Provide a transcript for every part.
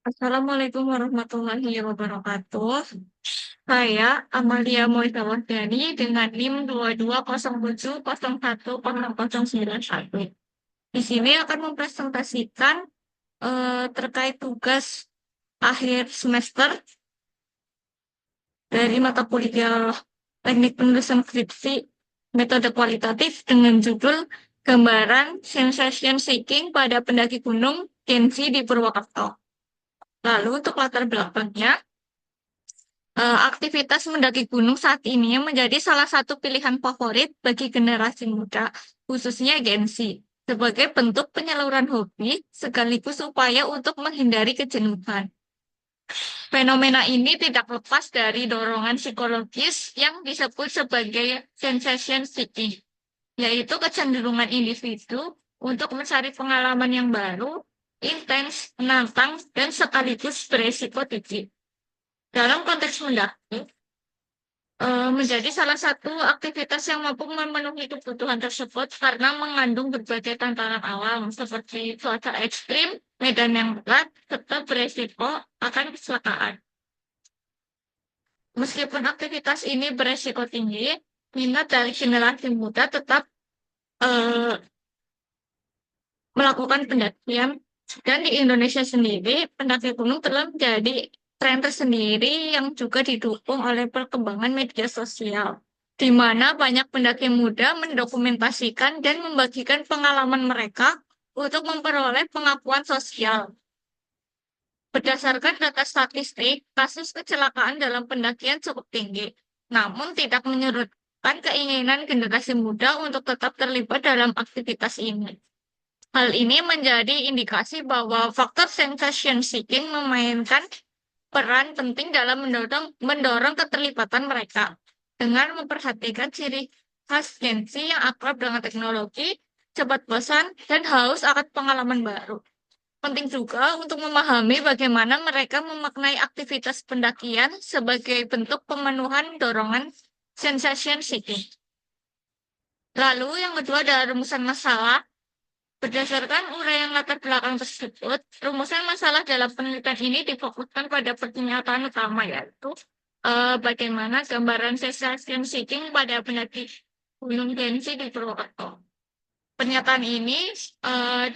Assalamualaikum warahmatullahi wabarakatuh. Saya Amalia Moisa Wahyani dengan NIM 2207010091. Di sini akan mempresentasikan terkait tugas akhir semester dari mata kuliah Teknik Penulisan Skripsi Metode Kualitatif dengan judul Gambaran Sensation Seeking pada Pendaki Gunung Gensi di Purwakarta. Lalu untuk latar belakangnya, aktivitas mendaki gunung saat ini menjadi salah satu pilihan favorit bagi generasi muda, khususnya Gen Z, sebagai bentuk penyaluran hobi sekaligus upaya untuk menghindari kejenuhan. Fenomena ini tidak lepas dari dorongan psikologis yang disebut sebagai sensation seeking, yaitu kecenderungan individu untuk mencari pengalaman yang baru, intens, menantang, dan sekaligus beresiko tinggi. Dalam konteks mendaki, menjadi salah satu aktivitas yang mampu memenuhi kebutuhan tersebut karena mengandung berbagai tantangan alam seperti cuaca ekstrim, medan yang berat, serta beresiko akan kecelakaan. Meskipun aktivitas ini beresiko tinggi, minat dari generasi muda tetap eh, melakukan pendakian, dan di Indonesia sendiri pendaki gunung telah menjadi tren tersendiri yang juga didukung oleh perkembangan media sosial, di mana banyak pendaki muda mendokumentasikan dan membagikan pengalaman mereka untuk memperoleh pengakuan sosial. Berdasarkan data statistik, kasus kecelakaan dalam pendakian cukup tinggi, namun tidak menyurutkan keinginan generasi muda untuk tetap terlibat dalam aktivitas ini. Hal ini menjadi indikasi bahwa faktor sensation seeking memainkan peran penting dalam mendorong keterlibatan mereka dengan memperhatikan ciri khas Gen Z yang akrab dengan teknologi, cepat bosan, dan haus akan pengalaman baru. Penting juga untuk memahami bagaimana mereka memaknai aktivitas pendakian sebagai bentuk pemenuhan dorongan sensation seeking. Lalu yang kedua adalah rumusan masalah. Berdasarkan uraian latar belakang tersebut, rumusan masalah dalam penelitian ini difokuskan pada pernyataan utama, yaitu bagaimana gambaran sensation seeking pada pendaki Gunung Gensi di Purwokerto. Pernyataan ini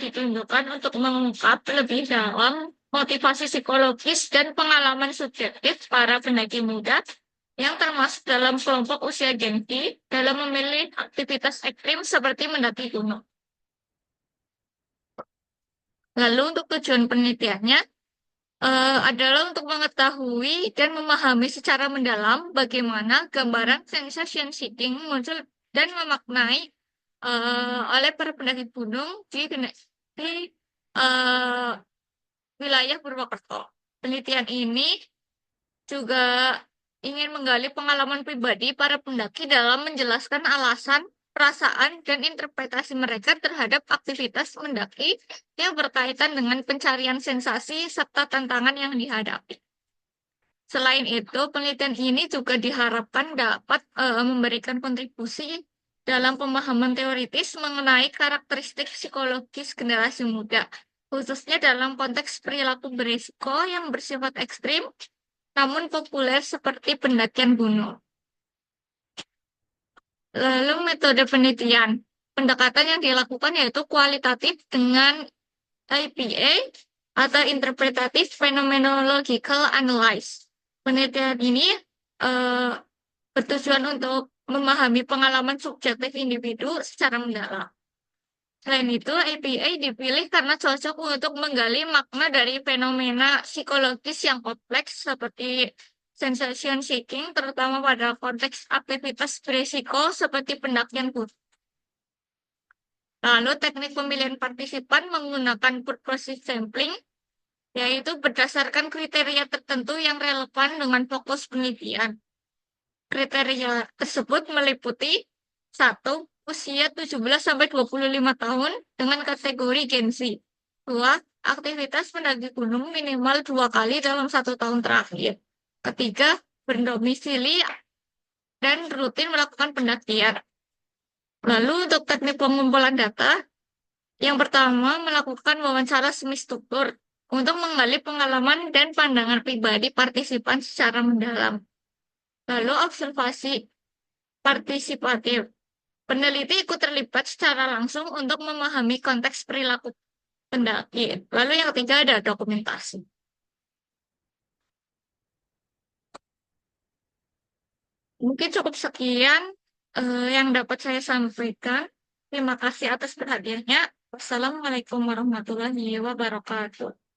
ditunjukkan untuk mengungkap lebih dalam motivasi psikologis dan pengalaman subjektif para pendaki muda yang termasuk dalam kelompok usia Gensi dalam memilih aktivitas ekstrim seperti mendaki gunung. Lalu untuk tujuan penelitiannya adalah untuk mengetahui dan memahami secara mendalam bagaimana gambaran sensation seeking muncul dan memaknai oleh para pendaki gunung di eh, wilayah Purwokerto. Penelitian ini juga ingin menggali pengalaman pribadi para pendaki dalam menjelaskan alasan, perasaan, dan interpretasi mereka terhadap aktivitas mendaki yang berkaitan dengan pencarian sensasi serta tantangan yang dihadapi. Selain itu, penelitian ini juga diharapkan dapat memberikan kontribusi dalam pemahaman teoritis mengenai karakteristik psikologis generasi muda, khususnya dalam konteks perilaku berisiko yang bersifat ekstrim namun populer seperti pendakian gunung. Lalu metode penelitian. Pendekatan yang dilakukan yaitu kualitatif dengan IPA atau Interpretative Phenomenological Analysis. Penelitian ini eh, bertujuan untuk memahami pengalaman subjektif individu secara mendalam. Selain itu, IPA dipilih karena cocok untuk menggali makna dari fenomena psikologis yang kompleks seperti sensation seeking, terutama pada konteks aktivitas berisiko seperti pendakian gunung. Lalu, teknik pemilihan partisipan menggunakan purposive sampling, yaitu berdasarkan kriteria tertentu yang relevan dengan fokus penelitian. Kriteria tersebut meliputi satu, usia 17-25 tahun dengan kategori Gen Z. Dua, aktivitas mendaki gunung minimal 2 kali dalam 1 tahun terakhir. Ketiga, berdomisili dan rutin melakukan pendakian. Lalu untuk teknik pengumpulan data, yang pertama melakukan wawancara semi struktur. untuk menggali pengalaman dan pandangan pribadi partisipan secara mendalam. Lalu observasi partisipatif. Peneliti ikut terlibat secara langsung untuk memahami konteks perilaku pendaki. Lalu yang ketiga ada dokumentasi. Mungkin cukup sekian yang dapat saya sampaikan. Terima kasih atas perhatiannya. Wassalamualaikum warahmatullahi wabarakatuh.